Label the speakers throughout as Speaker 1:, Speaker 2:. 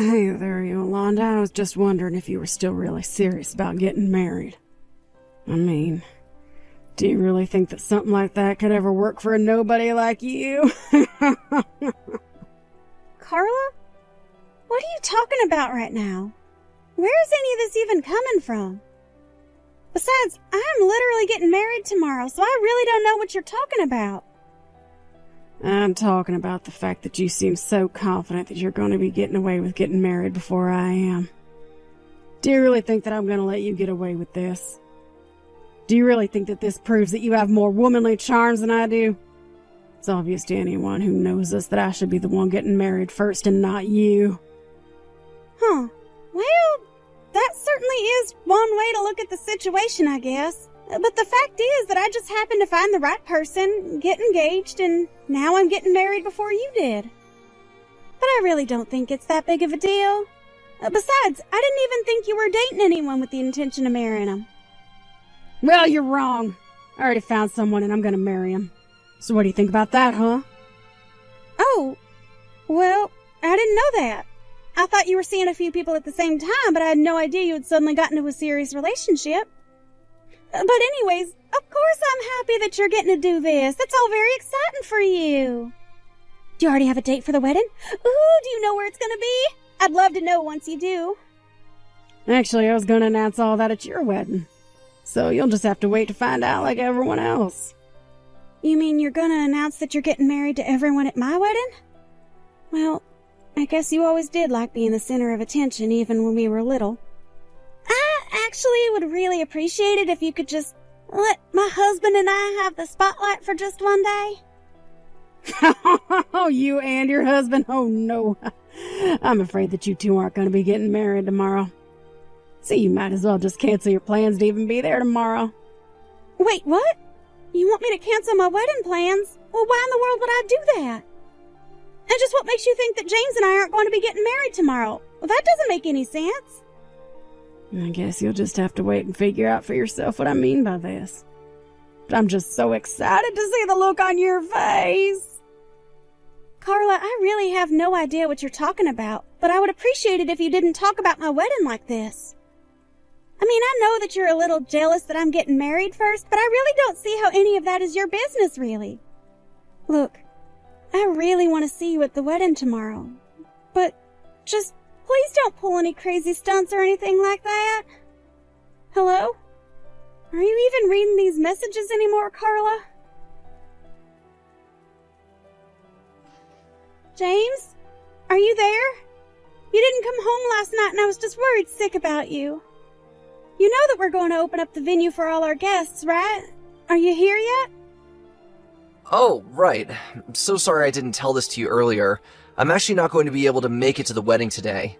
Speaker 1: Hey there, Yolanda. I was just wondering if you were still really serious about getting married. I mean, do you really think that something like that could ever work for a nobody like you?
Speaker 2: Carla? What are you talking about right now? Where is any of this even coming from? Besides, I'm literally getting married tomorrow, so I really don't know what you're talking about.
Speaker 1: I'm talking about the fact that you seem so confident that you're going to be getting away with getting married before I am. Do you really think that I'm going to let you get away with this? Do you really think that this proves that you have more womanly charms than I do? It's obvious to anyone who knows us that I should be the one getting married first and not you.
Speaker 2: Huh. Well, that certainly is one way to look at the situation, I guess. But the fact is that I just happened to find the right person, get engaged, and now I'm getting married before you did. But I really don't think it's that big of a deal. Besides, I didn't even think you were dating anyone with the intention of marrying him.
Speaker 1: Well, you're wrong. I already found someone and I'm gonna marry him. So what do you think about that, huh?
Speaker 2: Oh, well, I didn't know that. I thought you were seeing a few people at the same time, but I had no idea you had suddenly gotten into a serious relationship. But anyways, of course I'm happy that you're getting to do this. That's all very exciting for you. Do you already have a date for the wedding? Ooh, do you know where it's gonna be? I'd love to know once you do.
Speaker 1: Actually, I was gonna announce all that at your wedding. So you'll just have to wait to find out like everyone else.
Speaker 2: You mean you're gonna announce that you're getting married to everyone at my wedding? Well, I guess you always did like being the center of attention even when we were little. I actually would really appreciate it if you could just let my husband and I have the spotlight for just one day.
Speaker 1: Oh, you and your husband? Oh, no. I'm afraid that you two aren't going to be getting married tomorrow. So you might as well just cancel your plans to even be there tomorrow.
Speaker 2: Wait, what? You want me to cancel my wedding plans? Well, why in the world would I do that? And just what makes you think that James and I aren't going to be getting married tomorrow? Well, that doesn't make any sense.
Speaker 1: I guess you'll just have to wait and figure out for yourself what I mean by this. But I'm just so excited to see the look on your face.
Speaker 2: Carla, I really have no idea what you're talking about, but I would appreciate it if you didn't talk about my wedding like this. I mean, I know that you're a little jealous that I'm getting married first, but I really don't see how any of that is your business, really. Look, I really want to see you at the wedding tomorrow, but just please don't pull any crazy stunts or anything like that. Hello? Are you even reading these messages anymore, Carla? James? Are you there? You didn't come home last night and I was just worried sick about you. You know that we're going to open up the venue for all our guests, right? Are you here yet?
Speaker 3: Oh, right. I'm so sorry I didn't tell this to you earlier. I'm actually not going to be able to make it to the wedding today.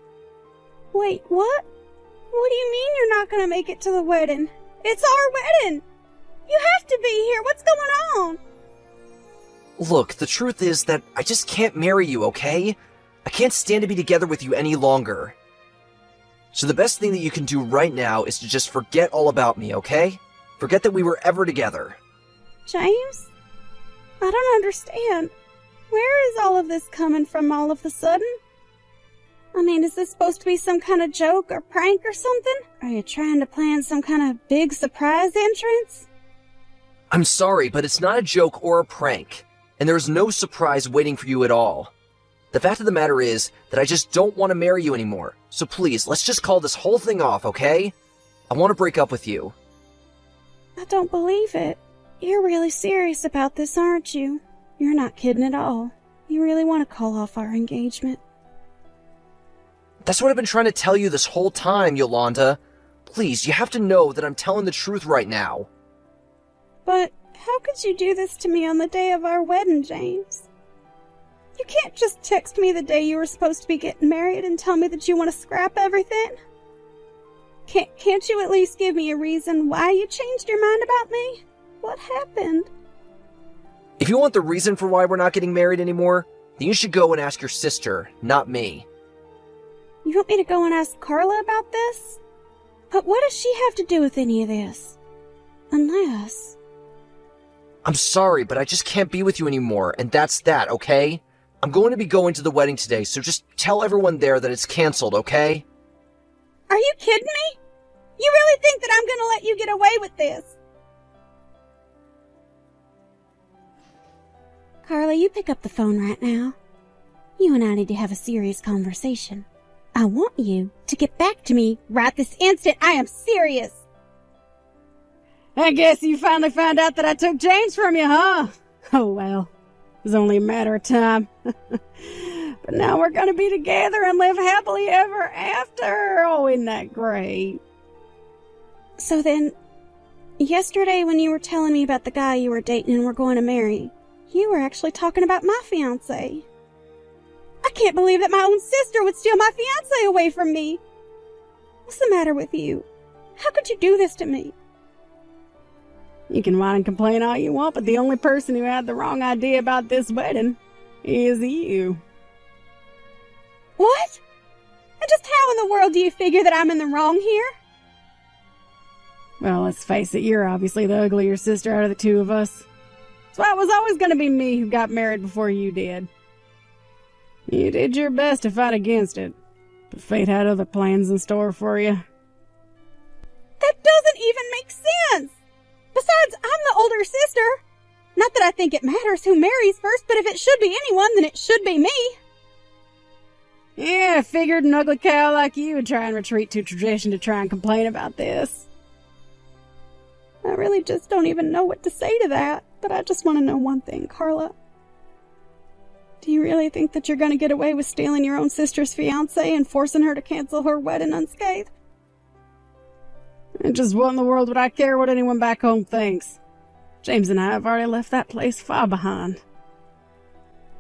Speaker 2: Wait, what? What do you mean you're not going to make it to the wedding? It's our wedding! You have to be here! What's going on?
Speaker 3: Look, the truth is that I just can't marry you, okay? I can't stand to be together with you any longer. So the best thing that you can do right now is to just forget all about me, okay? Forget that we were ever together.
Speaker 2: James? I don't understand. Where is all of this coming from all of a sudden? I mean, is this supposed to be some kind of joke or prank or something? Are you trying to plan some kind of big surprise entrance?
Speaker 3: I'm sorry, but it's not a joke or a prank, and there's no surprise waiting for you at all. The fact of the matter is that I just don't want to marry you anymore, so please, let's just call this whole thing off, okay? I want to break up with you.
Speaker 2: I don't believe it. You're really serious about this, aren't you? You're not kidding at all. You really want to call off our engagement.
Speaker 3: That's what I've been trying to tell you this whole time, Yolanda. Please, you have to know that I'm telling the truth right now.
Speaker 2: But how could you do this to me on the day of our wedding, James? You can't just text me the day you were supposed to be getting married and tell me that you want to scrap everything. Can't you at least give me a reason why you changed your mind about me? What happened?
Speaker 3: If you want the reason for why we're not getting married anymore, then you should go and ask your sister, not me.
Speaker 2: You want me to go and ask Carla about this? But what does she have to do with any of this? Unless...
Speaker 3: I'm sorry, but I just can't be with you anymore, and that's that, okay? I'm going to be going to the wedding today, so just tell everyone there that it's canceled, okay?
Speaker 2: Are you kidding me? You really think that I'm gonna let you get away with this? Carla, you pick up the phone right now. You and I need to have a serious conversation. I want you to get back to me right this instant. I am serious.
Speaker 1: I guess you finally found out that I took James from you, huh? Oh, well. It was only a matter of time. But now we're gonna be together and live happily ever after. Oh, isn't that great?
Speaker 2: So then, yesterday when you were telling me about the guy you were dating and were going to marry, you were actually talking about my fiancé. I can't believe that my own sister would steal my fiancé away from me. What's the matter with you? How could you do this to me?
Speaker 1: You can whine and complain all you want, but the only person who had the wrong idea about this wedding is you.
Speaker 2: What? And just how in the world do you figure that I'm in the wrong here?
Speaker 1: Well, let's face it, you're obviously the uglier sister out of the two of us. So it was always going to be me who got married before you did. You did your best to fight against it, but fate had other plans in store for you.
Speaker 2: That doesn't even make sense! Besides, I'm the older sister. Not that I think it matters who marries first, but if it should be anyone, then it should be me.
Speaker 1: Yeah, I figured an ugly cow like you would try and retreat to tradition to try and complain about this.
Speaker 2: I really just don't even know what to say to that, but I just want to know one thing, Carla. Do you really think that you're going to get away with stealing your own sister's fiancé and forcing her to cancel her wedding unscathed?
Speaker 1: And just what in the world would I care what anyone back home thinks? James and I have already left that place far behind.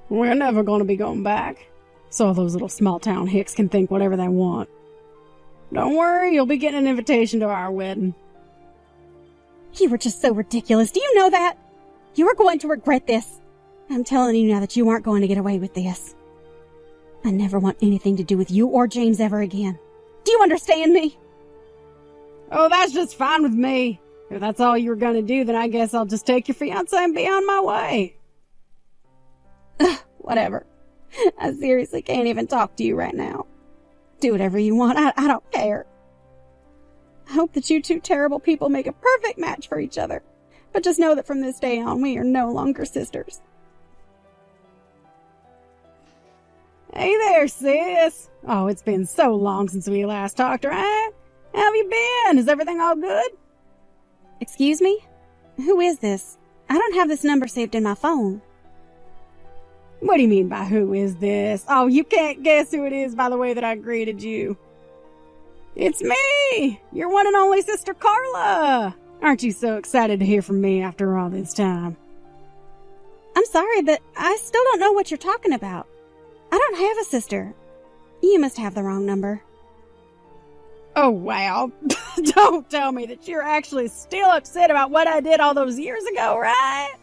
Speaker 1: We're never going to be going back, so all those little small-town hicks can think whatever they want. Don't worry, you'll be getting an invitation to our wedding.
Speaker 2: You were just so ridiculous. Do you know that? You are going to regret this. I'm telling you now that you aren't going to get away with this. I never want anything to do with you or James ever again. Do you understand me?
Speaker 1: Oh, that's just fine with me. If that's all you were going to do, then I guess I'll just take your fiancé and be on my way.
Speaker 2: Whatever. I seriously can't even talk to you right now. Do whatever you want. I don't care. I hope that you two terrible people make a perfect match for each other. But just know that from this day on, we are no longer sisters.
Speaker 1: Hey there, sis. Oh, it's been so long since we last talked, right? How have you been? Is everything all good?
Speaker 2: Excuse me? Who is this? I don't have this number saved in my phone.
Speaker 1: What do you mean by who is this? Oh, you can't guess who it is by the way that I greeted you. It's me, your one and only sister Carla. Aren't you so excited to hear from me after all this time?
Speaker 2: I'm sorry, but I still don't know what you're talking about. I don't have a sister. You must have the wrong number.
Speaker 1: Oh, wow. Don't tell me that you're actually still upset about what I did all those years ago, right?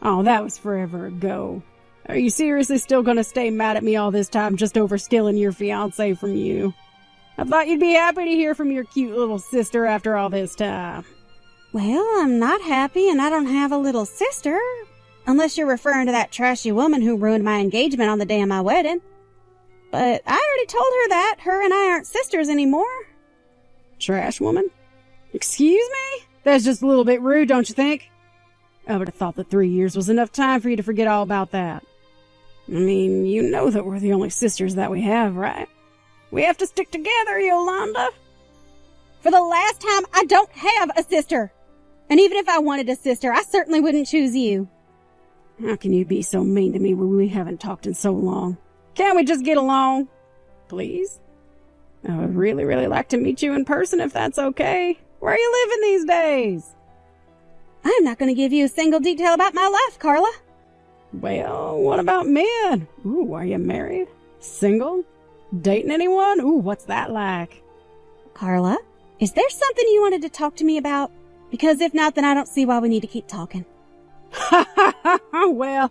Speaker 1: Oh, that was forever ago. Are you seriously still gonna stay mad at me all this time just over stealing your fiancé from you? I thought you'd be happy to hear from your cute little sister after all this time.
Speaker 2: Well, I'm not happy and I don't have a little sister. Unless you're referring to that trashy woman who ruined my engagement on the day of my wedding. But I already told her that her and I aren't sisters anymore.
Speaker 1: Trash woman? Excuse me? That's just a little bit rude, don't you think? I would have thought that 3 years was enough time for you to forget all about that. I mean, you know that we're the only sisters that we have, right? We have to stick together, Yolanda.
Speaker 2: For the last time, I don't have a sister. And even if I wanted a sister, I certainly wouldn't choose you.
Speaker 1: How can you be so mean to me when we haven't talked in so long? Can't we just get along? Please? I would really, really like to meet you in person if that's okay. Where are you living these days?
Speaker 2: I'm not going to give you a single detail about my life, Carla.
Speaker 1: Well, what about men? Ooh, are you married? Single? Dating anyone? Ooh, what's that like?
Speaker 2: Carla, is there something you wanted to talk to me about? Because if not, then I don't see why we need to keep talking.
Speaker 1: Well,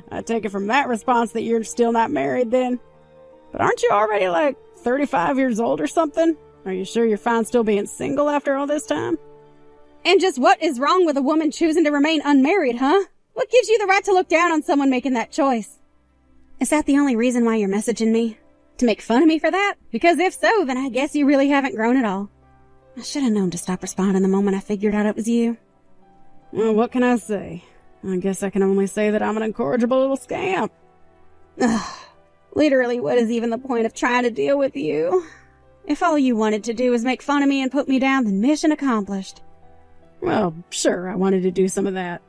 Speaker 1: I take it from that response that you're still not married then. But aren't you already like 35 years old or something? Are you sure you're fine still being single after all this time?
Speaker 2: And just what is wrong with a woman choosing to remain unmarried, huh? What gives you the right to look down on someone making that choice? Is that the only reason why you're messaging me? To make fun of me for that? Because if so, then I guess you really haven't grown at all. I should have known to stop responding the moment I figured out it was you.
Speaker 1: Well, what can I say? I guess I can only say that I'm an incorrigible little scamp.
Speaker 2: Ugh. Literally, what is even the point of trying to deal with you? If all you wanted to do was make fun of me and put me down, then mission accomplished.
Speaker 1: Well, sure, I wanted to do some of that.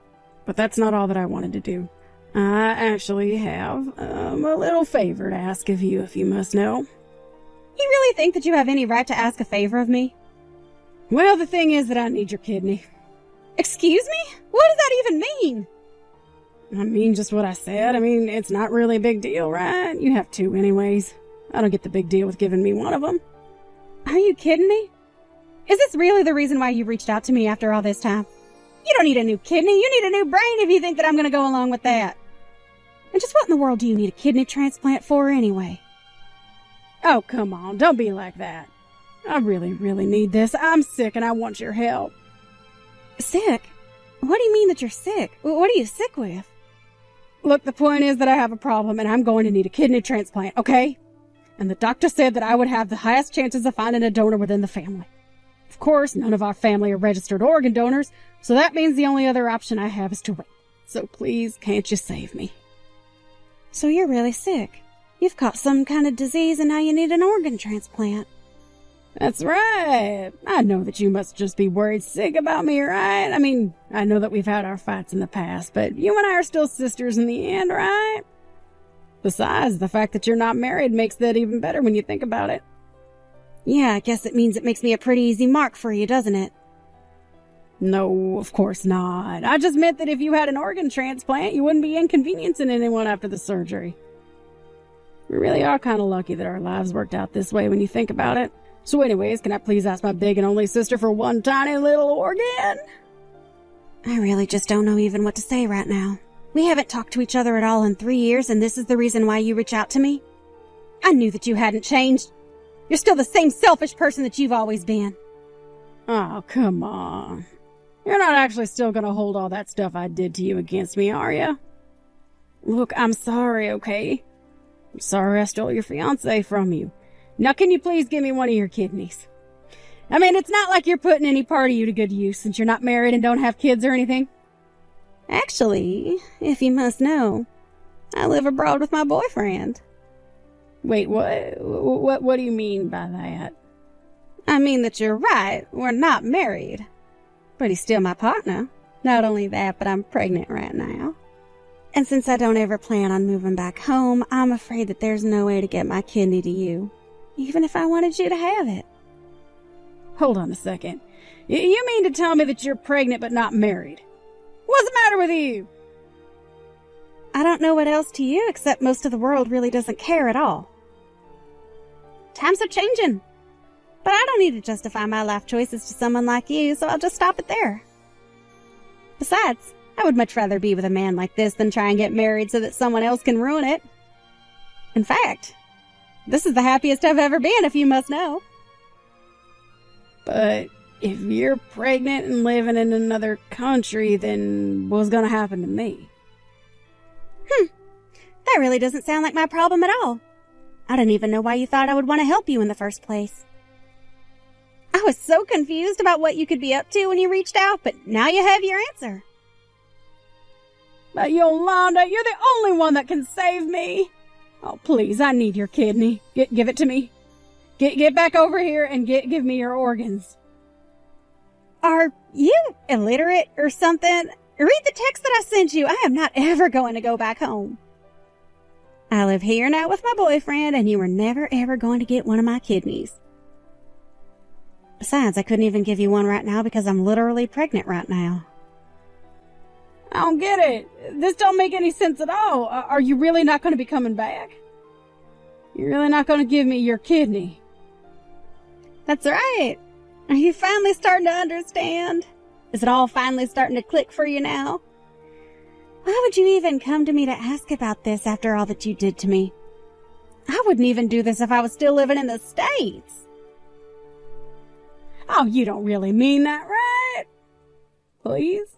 Speaker 1: But that's not all that I wanted to do. I actually have a little favor to ask of you, if you must know.
Speaker 2: You really think that you have any right to ask a favor of me?
Speaker 1: Well, the thing is that I need your kidney.
Speaker 2: Excuse me? What does that even mean?
Speaker 1: I mean just what I said. I mean, it's not really a big deal, right? You have two anyways. I don't get the big deal with giving me one of them.
Speaker 2: Are you kidding me? Is this really the reason why you reached out to me after all this time? You don't need a new kidney. You need a new brain if you think that I'm going to go along with that. And just what in the world do you need a kidney transplant for anyway?
Speaker 1: Oh, come on. Don't be like that. I really, really need this. I'm sick and I want your help.
Speaker 2: Sick? What do you mean that you're sick? What are you sick with?
Speaker 1: Look, the point is that I have a problem and I'm going to need a kidney transplant, okay? And the doctor said that I would have the highest chances of finding a donor within the family. Of course, none of our family are registered organ donors, so that means the only other option I have is to wait. So please, can't you save me?
Speaker 2: So you're really sick. You've caught some kind of disease and now you need an organ transplant.
Speaker 1: That's right. I know that you must just be worried sick about me, right? I mean, I know that we've had our fights in the past, but you and I are still sisters in the end, right? Besides, the fact that you're not married makes that even better when you think about it.
Speaker 2: Yeah, I guess it means it makes me a pretty easy mark for you, doesn't it?
Speaker 1: No, of course not. I just meant that if you had an organ transplant, you wouldn't be inconveniencing anyone after the surgery. We really are kind of lucky that our lives worked out this way when you think about it. So anyways, can I please ask my big and only sister for one tiny little organ?
Speaker 2: I really just don't know even what to say right now. We haven't talked to each other at all in 3 years, and this is the reason why you reach out to me? I knew that you hadn't changed. You're still the same selfish person that you've always been.
Speaker 1: Oh, come on. You're not actually still gonna hold all that stuff I did to you against me, are you? Look, I'm sorry, okay? I'm sorry I stole your fiancé from you. Now can you please give me one of your kidneys? I mean, it's not like you're putting any part of you to good use since you're not married and don't have kids or anything.
Speaker 2: Actually, if you must know, I live abroad with my boyfriend.
Speaker 1: Wait, what do you mean by that?
Speaker 2: I mean that you're right, we're not married. But he's still my partner. Not only that, but I'm pregnant right now. And since I don't ever plan on moving back home, I'm afraid that there's no way to get my kidney to you, even if I wanted you to have it.
Speaker 1: Hold on a second. You mean to tell me that you're pregnant but not married? What's the matter with you?
Speaker 2: I don't know what else to you, except most of the world really doesn't care at all. Times are changing. But I don't need to justify my life choices to someone like you, so I'll just stop it there. Besides, I would much rather be with a man like this than try and get married so that someone else can ruin it. In fact, this is the happiest I've ever been, if you must know.
Speaker 1: But if you're pregnant and living in another country, then what's gonna happen to me?
Speaker 2: That really doesn't sound like my problem at all. I don't even know why you thought I would want to help you in the first place. I was so confused about what you could be up to when you reached out, but now you have your answer.
Speaker 1: But Yolanda, you're the only one that can save me. Oh, please, I need your kidney. Give it to me. Get back over here and give me your organs.
Speaker 2: Are you illiterate or something? Read the text that I sent you. I am not ever going to go back home. I live here now with my boyfriend, and you were never ever going to get one of my kidneys. Besides, I couldn't even give you one right now because I'm literally pregnant right now.
Speaker 1: I don't get it. This don't make any sense at all. Are you really not going to be coming back? You're really not going to give me your kidney?
Speaker 2: That's right. Are you finally starting to understand? Is it all finally starting to click for you now? Why would you even come to me to ask about this after all that you did to me? I wouldn't even do this if I was still living in the States.
Speaker 1: Oh, you don't really mean that, right? Please?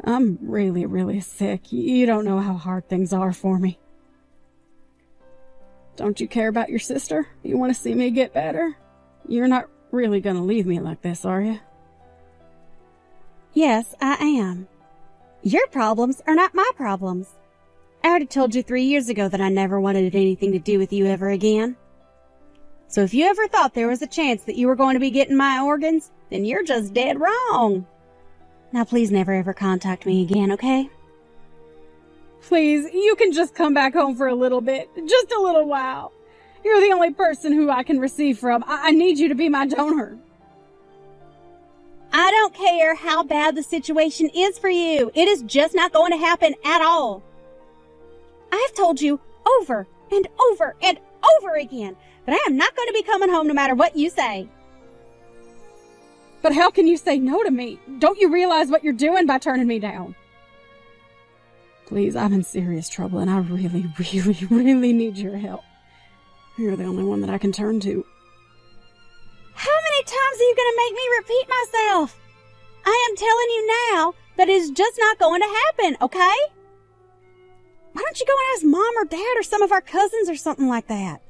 Speaker 1: I'm really, really sick. You don't know how hard things are for me. Don't you care about your sister? You want to see me get better? You're not really going to leave me like this, are you?
Speaker 2: Yes, I am. Your problems are not my problems. I already told you 3 years ago that I never wanted anything to do with you ever again. So if you ever thought there was a chance that you were going to be getting my organs, then you're just dead wrong. Now please never ever contact me again, okay?
Speaker 1: Please, you can just come back home for a little bit. Just a little while. You're the only person who I can receive from. I need you to be my donor.
Speaker 2: I don't care how bad the situation is for you. It is just not going to happen at all. I have told you over and over and over again that I am not going to be coming home no matter what you say.
Speaker 1: But how can you say no to me? Don't you realize what you're doing by turning me down? Please, I'm in serious trouble and I really, really, really need your help. You're the only one that I can turn to.
Speaker 2: How many times are you going to make me repeat myself? I am telling you now that it is just not going to happen, okay? Why don't you go and ask Mom or Dad or some of our cousins or something like that?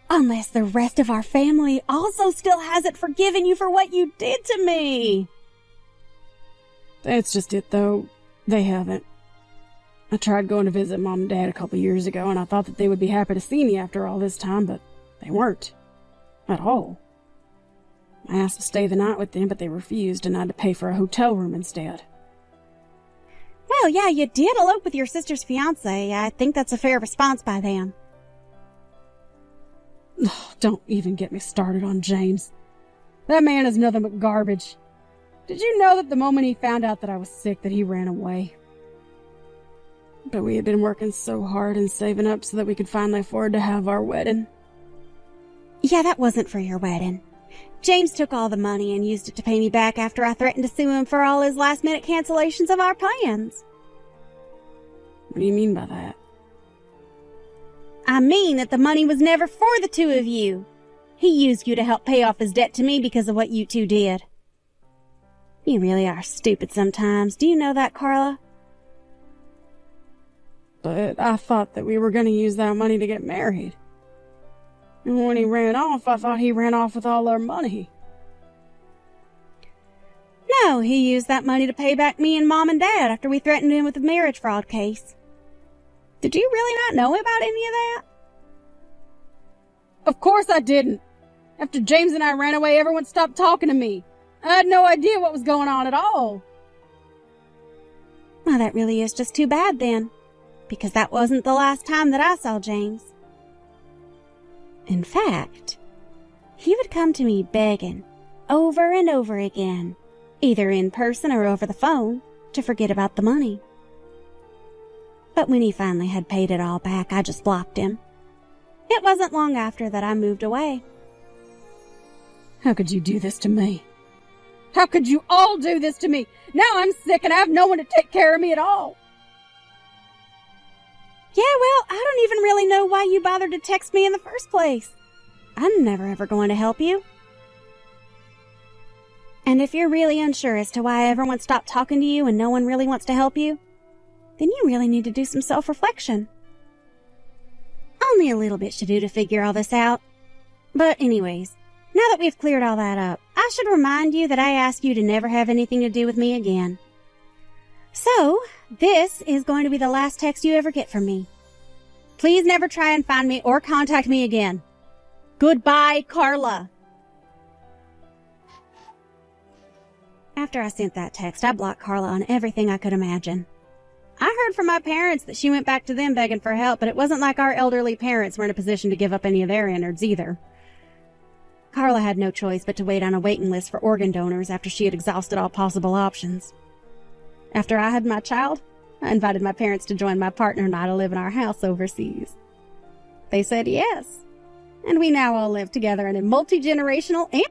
Speaker 2: Unless the rest of our family also still hasn't forgiven you for what you did to me.
Speaker 1: That's just it, though. They haven't. I tried going to visit Mom and Dad a couple years ago, and I thought that they would be happy to see me after all this time, but they weren't. At all. I asked to stay the night with them, but they refused, and I had to pay for a hotel room instead.
Speaker 2: Well, yeah, you did elope with your sister's fiancé. I think that's a fair response by them.
Speaker 1: Don't even get me started on James. That man is nothing but garbage. Did you know that the moment he found out that I was sick that he ran away? But we had been working so hard and saving up so that we could finally afford to have our wedding.
Speaker 2: Yeah, that wasn't for your wedding. James took all the money and used it to pay me back after I threatened to sue him for all his last-minute cancellations of our plans.
Speaker 1: What do you mean by that?
Speaker 2: I mean that the money was never for the two of you. He used you to help pay off his debt to me because of what you two did. You really are stupid sometimes. Do you know that, Carla?
Speaker 1: But I thought that we were going to use that money to get married. And when he ran off, I thought he ran off with all our money.
Speaker 2: No, he used that money to pay back me and Mom and Dad after we threatened him with a marriage fraud case. Did you really not know about any of that?
Speaker 1: Of course I didn't. After James and I ran away, everyone stopped talking to me. I had no idea what was going on at all.
Speaker 2: Well, that really is just too bad then, because that wasn't the last time that I saw James. In fact, he would come to me begging over and over again, either in person or over the phone, to forget about the money. But when he finally had paid it all back, I just blocked him. It wasn't long after that I moved away.
Speaker 1: How could you do this to me? How could you all do this to me? Now I'm sick and I have no one to take care of me at all.
Speaker 2: Yeah, well, I don't even really know why you bothered to text me in the first place. I'm never ever going to help you. And if you're really unsure as to why everyone stopped talking to you and no one really wants to help you, then you really need to do some self-reflection. Only a little bit should do to figure all this out. But anyways, now that we've cleared all that up, I should remind you that I asked you to never have anything to do with me again. So, this is going to be the last text you ever get from me. Please never try and find me or contact me again. Goodbye, Carla. After I sent that text, I blocked Carla on everything I could imagine. I heard from my parents that she went back to them begging for help, but it wasn't like our elderly parents were in a position to give up any of their innards either. Carla had no choice but to wait on a waiting list for organ donors after she had exhausted all possible options. After I had my child, I invited my parents to join my partner and I to live in our house overseas. They said yes, and we now all live together in a multi-generational and